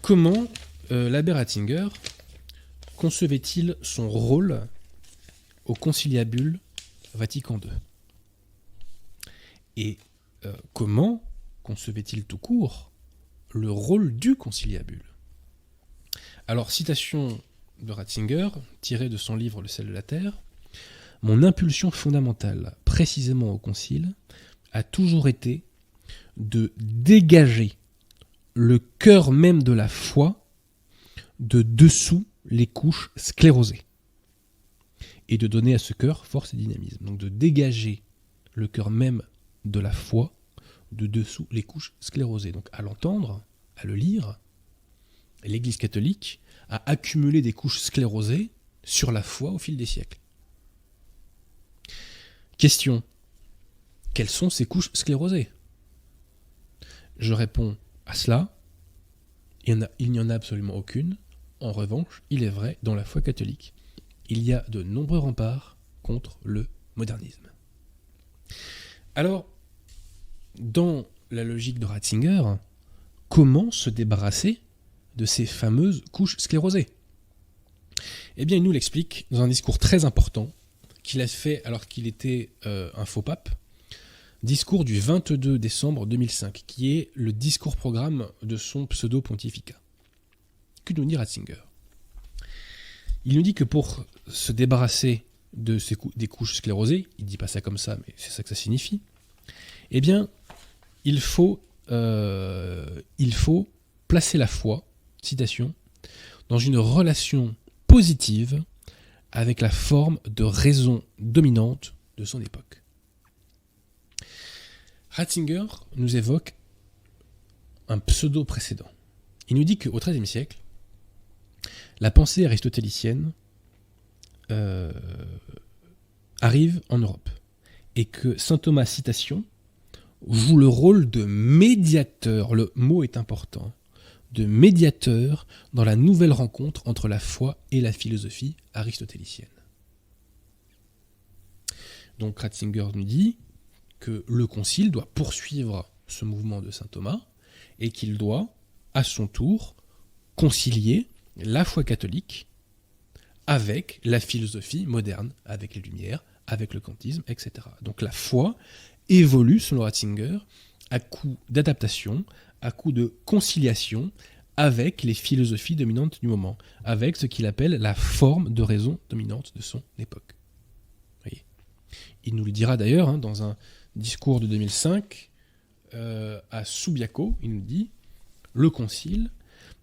Comment l'abbé Ratzinger concevait-il son rôle au conciliabule Vatican II? Et comment concevait-il tout court le rôle du conciliabule? Alors, citation de Ratzinger, tirée de son livre Le sel de la terre: « Mon impulsion fondamentale, précisément au concile, a toujours été de dégager le cœur même de la foi de dessous les couches sclérosées et de donner à ce cœur force et dynamisme. » Donc de dégager le cœur même de la foi de dessous les couches sclérosées. Donc à l'entendre, à le lire, l'Église catholique a accumulé des couches sclérosées sur la foi au fil des siècles. Question: quelles sont ces couches sclérosées? Je réponds à cela: il n'y en a absolument aucune. En revanche, il est vrai, dans la foi catholique, il y a de nombreux remparts contre le modernisme. Alors, dans la logique de Ratzinger, comment se débarrasser de ces fameuses couches sclérosées? Eh bien, il nous l'explique dans un discours très important qu'il a fait alors qu'il était un faux pape, discours du 22 décembre 2005, qui est le discours-programme de son pseudo-pontificat. Que nous dit Ratzinger? Il nous dit que pour se débarrasser des couches sclérosées, il ne dit pas ça comme ça, mais c'est ça que ça signifie, eh bien, il faut placer la foi, citation, dans une relation positive avec la forme de raison dominante de son époque. Ratzinger nous évoque un pseudo-précédent. Il nous dit qu'au XIIIe siècle, la pensée aristotélicienne arrive en Europe et que saint Thomas, citation, joue le rôle de médiateur, le mot est important, de médiateur dans la nouvelle rencontre entre la foi et la philosophie aristotélicienne. Donc Ratzinger nous dit que le concile doit poursuivre ce mouvement de saint Thomas et qu'il doit, à son tour, concilier la foi catholique avec la philosophie moderne, avec les Lumières, avec le kantisme, etc. Donc la foi évolue, selon Ratzinger, à coup d'adaptation, à coup de conciliation avec les philosophies dominantes du moment, avec ce qu'il appelle la forme de raison dominante de son époque. Vous voyez. Il nous le dira d'ailleurs dans un discours de 2005 à Subiaco, il nous dit: le concile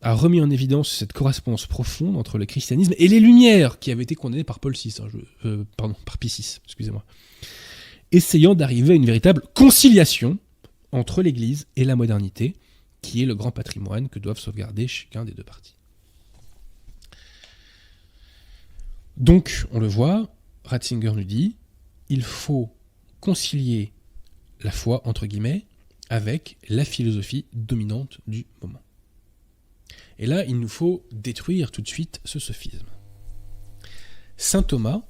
a remis en évidence cette correspondance profonde entre le christianisme et les Lumières, qui avaient été condamnées par Paul VI, par Pie VI, excusez-moi, essayant d'arriver à une véritable conciliation entre l'Église et la modernité, qui est le grand patrimoine que doivent sauvegarder chacun des deux partis. Donc, on le voit, Ratzinger nous dit, il faut concilier la foi, entre guillemets, avec la philosophie dominante du moment. Et là, il nous faut détruire tout de suite ce sophisme. Saint Thomas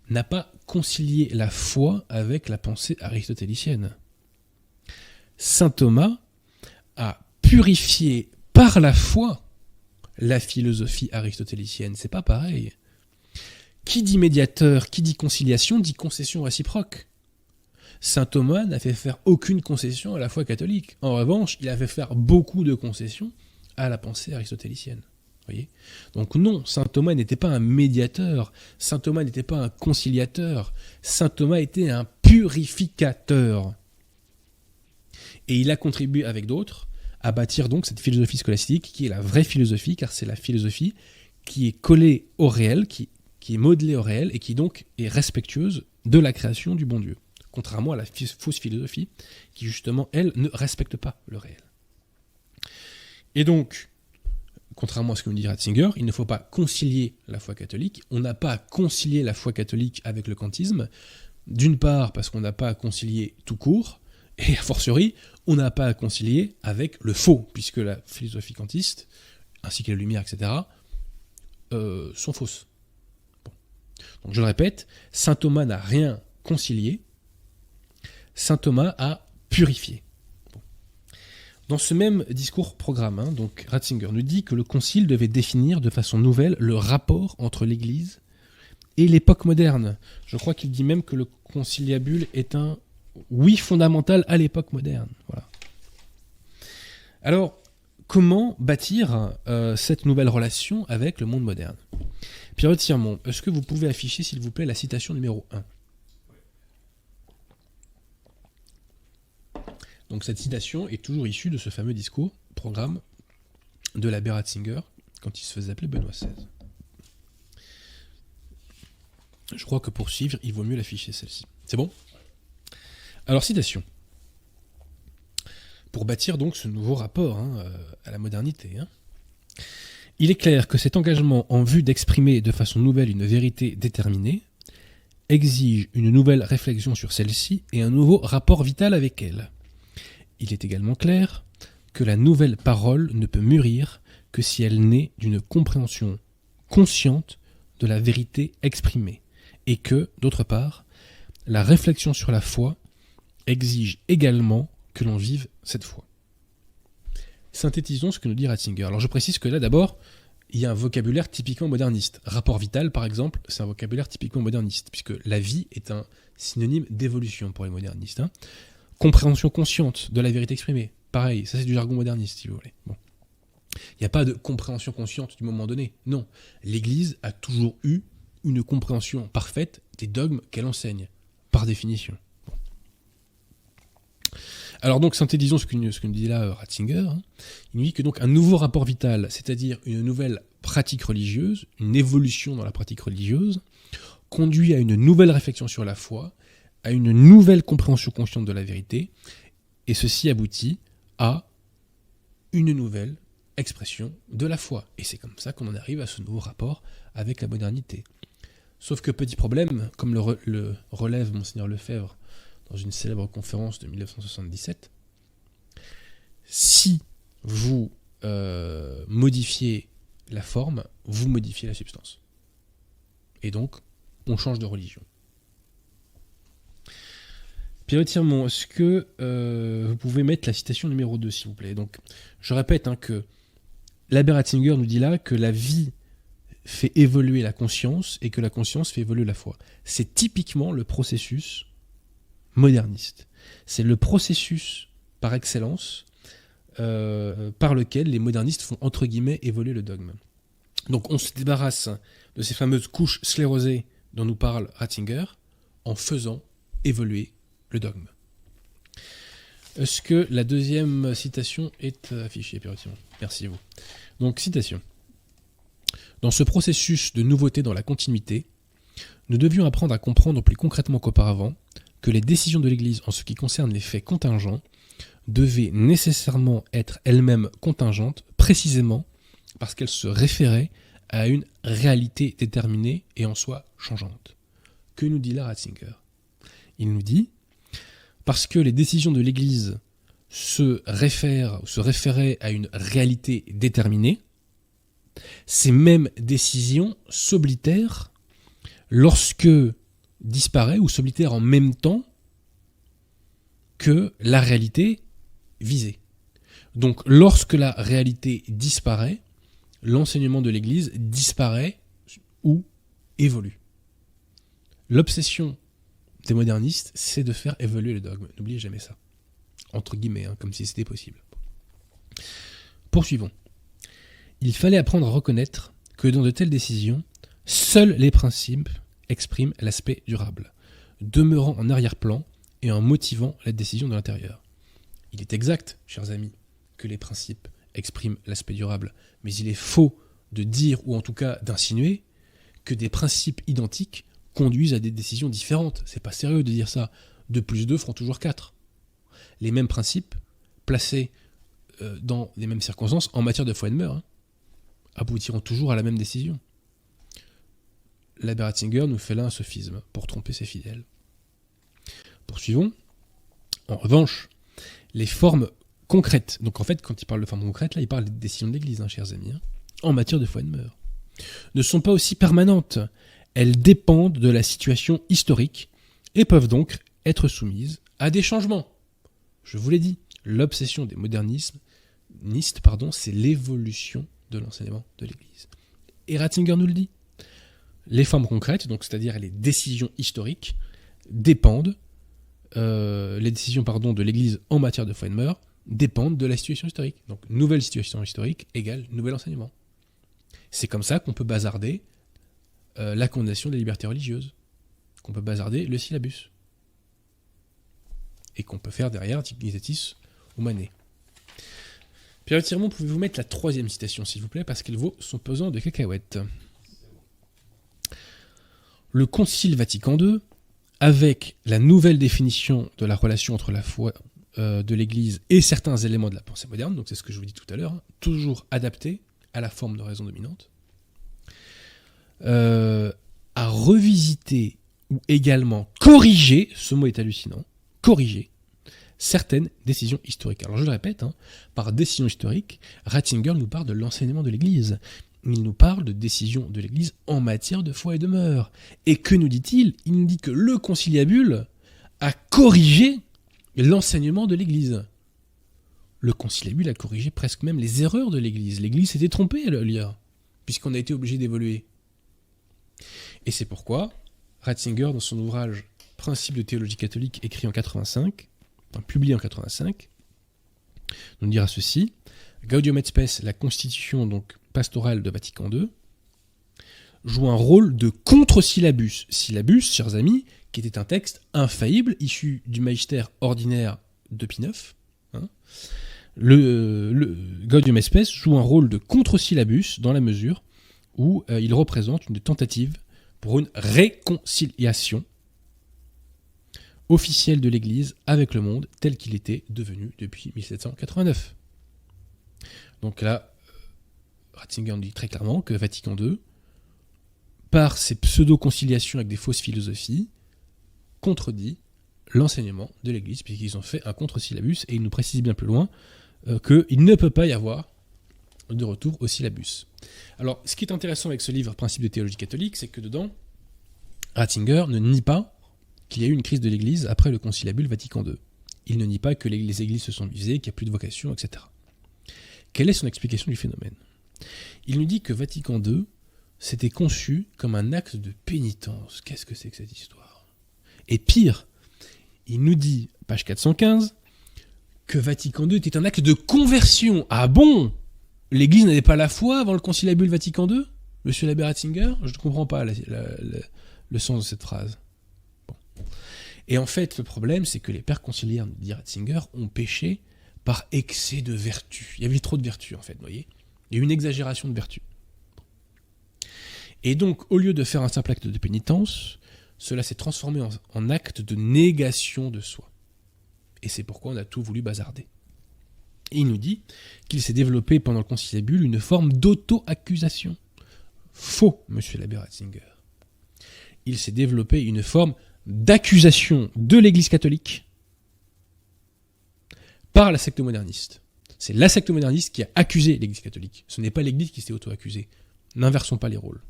n'a pas concilié la foi avec la pensée aristotélicienne. Saint Thomas a purifié par la foi la philosophie aristotélicienne. C'est pas pareil. Qui dit médiateur, qui dit conciliation, dit concession réciproque. Saint Thomas n'a fait faire aucune concession à la foi catholique. En revanche, il a fait faire beaucoup de concessions à la pensée aristotélicienne. Voyez ? Donc non, saint Thomas n'était pas un médiateur, saint Thomas n'était pas un conciliateur, saint Thomas était un purificateur. Et il a contribué avec d'autres à bâtir donc cette philosophie scolastique qui est la vraie philosophie, car c'est la philosophie qui est collée au réel, qui est modelée au réel et qui donc est respectueuse de la création du bon Dieu. Contrairement à la fausse philosophie qui justement, elle, ne respecte pas le réel. Et donc, contrairement à ce que nous dit Ratzinger, il ne faut pas concilier la foi catholique. On n'a pas à concilier la foi catholique avec le kantisme. D'une part, parce qu'on n'a pas à concilier tout court, et a fortiori, on n'a pas à concilier avec le faux, puisque la philosophie kantiste, ainsi que les Lumières, etc., sont fausses. Bon. Donc je le répète, saint Thomas n'a rien concilié, saint Thomas a purifié. Bon. Dans ce même discours-programme, donc Ratzinger nous dit que le Concile devait définir de façon nouvelle le rapport entre l'Église et l'époque moderne. Je crois qu'il dit même que le conciliabule est un oui fondamental à l'époque moderne. Voilà. Alors, comment bâtir cette nouvelle relation avec le monde moderne ? Pierre Tirmont, est-ce que vous pouvez afficher, s'il vous plaît, la citation numéro 1 ? Donc cette citation est toujours issue de ce fameux discours, programme de l'abbé Ratzinger, quand il se faisait appeler Benoît XVI. Je crois que pour suivre, il vaut mieux l'afficher celle-ci. C'est bon ? Alors, citation. Pour bâtir donc ce nouveau rapport à la modernité. Il est clair que cet engagement en vue d'exprimer de façon nouvelle une vérité déterminée exige une nouvelle réflexion sur celle-ci et un nouveau rapport vital avec elle. Il est également clair que la nouvelle parole ne peut mûrir que si elle naît d'une compréhension consciente de la vérité exprimée, et que, d'autre part, la réflexion sur la foi exige également que l'on vive cette foi. Synthétisons ce que nous dit Ratzinger. Alors je précise que là, d'abord, il y a un vocabulaire typiquement moderniste. Rapport vital, par exemple, c'est un vocabulaire typiquement moderniste, puisque la vie est un synonyme d'évolution pour les modernistes. Compréhension consciente de la vérité exprimée. Pareil, ça c'est du jargon moderniste, si vous voulez. Bon. Il n'y a pas de compréhension consciente du moment donné. Non. L'Église a toujours eu une compréhension parfaite des dogmes qu'elle enseigne, par définition. Bon. Alors donc, synthétisons ce que nous dit là Ratzinger. Il nous dit que donc un nouveau rapport vital, c'est-à-dire une nouvelle pratique religieuse, une évolution dans la pratique religieuse, conduit à une nouvelle réflexion sur la foi, à une nouvelle compréhension consciente de la vérité, et ceci aboutit à une nouvelle expression de la foi. Et c'est comme ça qu'on en arrive à ce nouveau rapport avec la modernité. Sauf que petit problème, comme le relève Monseigneur Lefebvre dans une célèbre conférence de 1977, si vous modifiez la forme, vous modifiez la substance. Et donc, on change de religion. Pierre Tirmont, est-ce que vous pouvez mettre la citation numéro 2, s'il vous plaît ? Donc, je répète que l'abbé Ratzinger nous dit là que la vie fait évoluer la conscience et que la conscience fait évoluer la foi. C'est typiquement le processus moderniste. C'est le processus par excellence par lequel les modernistes font entre guillemets évoluer le dogme. Donc on se débarrasse de ces fameuses couches sclérosées dont nous parle Ratzinger en faisant évoluer le dogme. Est-ce que la deuxième citation est affichée, Pierre Tirmont ? Merci à vous. Donc citation. Dans ce processus de nouveauté dans la continuité, nous devions apprendre à comprendre plus concrètement qu'auparavant que les décisions de l'Église en ce qui concerne les faits contingents devaient nécessairement être elles-mêmes contingentes, précisément parce qu'elles se référaient à une réalité déterminée et en soi changeante. Que nous dit là Ratzinger ? Il nous dit, parce que les décisions de l'Église se référaient à une réalité déterminée, ces mêmes décisions s'oblitèrent lorsque disparaît ou s'oblitèrent en même temps que la réalité visée. Donc lorsque la réalité disparaît, l'enseignement de l'Église disparaît ou évolue. L'obsession des modernistes, c'est de faire évoluer le dogme. N'oubliez jamais ça. Entre guillemets, comme si c'était possible. Poursuivons. Il fallait apprendre à reconnaître que dans de telles décisions, seuls les principes expriment l'aspect durable, demeurant en arrière-plan et en motivant la décision de l'intérieur. Il est exact, chers amis, que les principes expriment l'aspect durable, mais il est faux de dire, ou en tout cas d'insinuer, que des principes identiques conduisent à des décisions différentes. C'est pas sérieux de dire ça. 2 plus 2 feront toujours 4. Les mêmes principes, placés dans les mêmes circonstances, en matière de foi et de mœurs, aboutiront toujours à la même décision. L'abbé Ratzinger nous fait là un sophisme pour tromper ses fidèles. Poursuivons. En revanche, les formes concrètes, donc en fait, quand il parle de formes concrètes, là, il parle des décisions de l'Église, chers amis, en matière de foi et de mœurs, ne sont pas aussi permanentes. Elles dépendent de la situation historique et peuvent donc être soumises à des changements. Je vous l'ai dit, l'obsession des modernismes, c'est l'évolution de l'enseignement de l'Église. Et Ratzinger nous le dit. Les formes concrètes, donc c'est-à-dire les décisions historiques, dépendent, les décisions de l'Église en matière de foi et de mœurs dépendent de la situation historique. Donc nouvelle situation historique égale nouvel enseignement. C'est comme ça qu'on peut bazarder la condamnation des libertés religieuses, qu'on peut bazarder le syllabus, et qu'on peut faire derrière Dignitatis Humanae. Pierre Tirmont, pouvez-vous mettre la 3e citation, s'il vous plaît, parce qu'elle vaut son pesant de cacahuètes. Le Concile Vatican II, avec la nouvelle définition de la relation entre la foi de l'Église et certains éléments de la pensée moderne, donc c'est ce que je vous dis tout à l'heure, toujours adapté à la forme de raison dominante, a revisité ou également corrigé, ce mot est hallucinant, corrigé certaines décisions historiques. Alors je le répète, par décision historique, Ratzinger nous parle de l'enseignement de l'Église. Il nous parle de décisions de l'Église en matière de foi et de mœurs. Et que nous dit-il ? Il nous dit que le conciliabule a corrigé l'enseignement de l'Église. Le conciliabule a corrigé presque même les erreurs de l'Église. L'Église s'était trompée à le lire, puisqu'on a été obligé d'évoluer. Et c'est pourquoi Ratzinger, dans son ouvrage Principes de théologie catholique, écrit en 85, publié en 85, nous dira ceci: Gaudium et Spes, la constitution donc pastorale de Vatican II, joue un rôle de contre-syllabus. Syllabus, chers amis, qui était un texte infaillible, issu du magistère ordinaire de Pie IX. Le Gaudium et Spes joue un rôle de contre-syllabus dans la mesure où il représente une tentative pour une réconciliation officielle de l'Église avec le monde tel qu'il était devenu depuis 1789. Donc là, Ratzinger dit très clairement que Vatican II, par ses pseudo-conciliations avec des fausses philosophies, contredit l'enseignement de l'Église, puisqu'ils ont fait un contre-syllabus, et il nous précise bien plus loin qu'il ne peut pas y avoir de retour au syllabus. Alors, ce qui est intéressant avec ce livre, Principes de théologie catholique, c'est que dedans, Ratzinger ne nie pas qu'il y a eu une crise de l'Église après le conciliabule Vatican II. Il ne nie pas que les églises se sont divisées, qu'il n'y a plus de vocation, etc. Quelle est son explication du phénomène ? Il nous dit que Vatican II s'était conçu comme un acte de pénitence. Qu'est-ce que c'est que cette histoire ? Et pire, il nous dit, page 415, que Vatican II était un acte de conversion. Ah bon ? L'Église n'avait pas la foi avant le conciliabule Vatican II ? Monsieur l'abbé Ratzinger ? Je ne comprends pas le sens de cette phrase. Bon. Et en fait, le problème, c'est que les pères conciliaires, nous dit Ratzinger, ont péché par excès de vertu. Il y avait trop de vertu, en fait, vous voyez ? Il y a eu une exagération de vertu. Et donc, au lieu de faire un simple acte de pénitence, cela s'est transformé en acte de négation de soi. Et c'est pourquoi on a tout voulu bazarder. Et il nous dit qu'il s'est développé pendant le conciliabule une forme d'auto-accusation. Faux, monsieur l'abbé Ratzinger. Il s'est développé une forme d'accusation de l'Église catholique par la secte moderniste. C'est la secte moderniste qui a accusé l'Église catholique. Ce n'est pas l'Église qui s'est auto-accusée. N'inversons pas les rôles.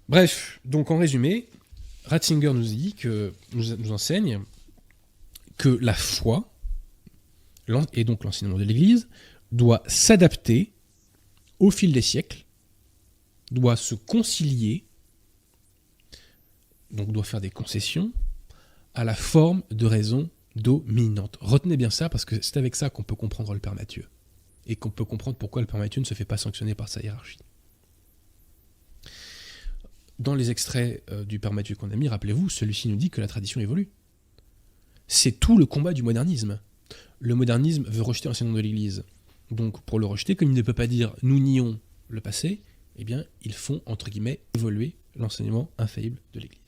Bref, donc en résumé, Ratzinger nous enseigne que la foi, et donc l'enseignement de l'Église, doit s'adapter au fil des siècles, doit se concilier, donc doit faire des concessions à la forme de raison dominante. Retenez bien ça, parce que c'est avec ça qu'on peut comprendre le Père Matthieu, et qu'on peut comprendre pourquoi le Père Matthieu ne se fait pas sanctionner par sa hiérarchie. Dans les extraits du Père Matthieu qu'on a mis, rappelez-vous, celui-ci nous dit que la tradition évolue. C'est tout le combat du modernisme. Le modernisme veut rejeter l'enseignement de l'Église. Donc, pour le rejeter, comme il ne peut pas dire « nous nions le passé », eh bien, ils font, entre guillemets, évoluer l'enseignement infaillible de l'Église.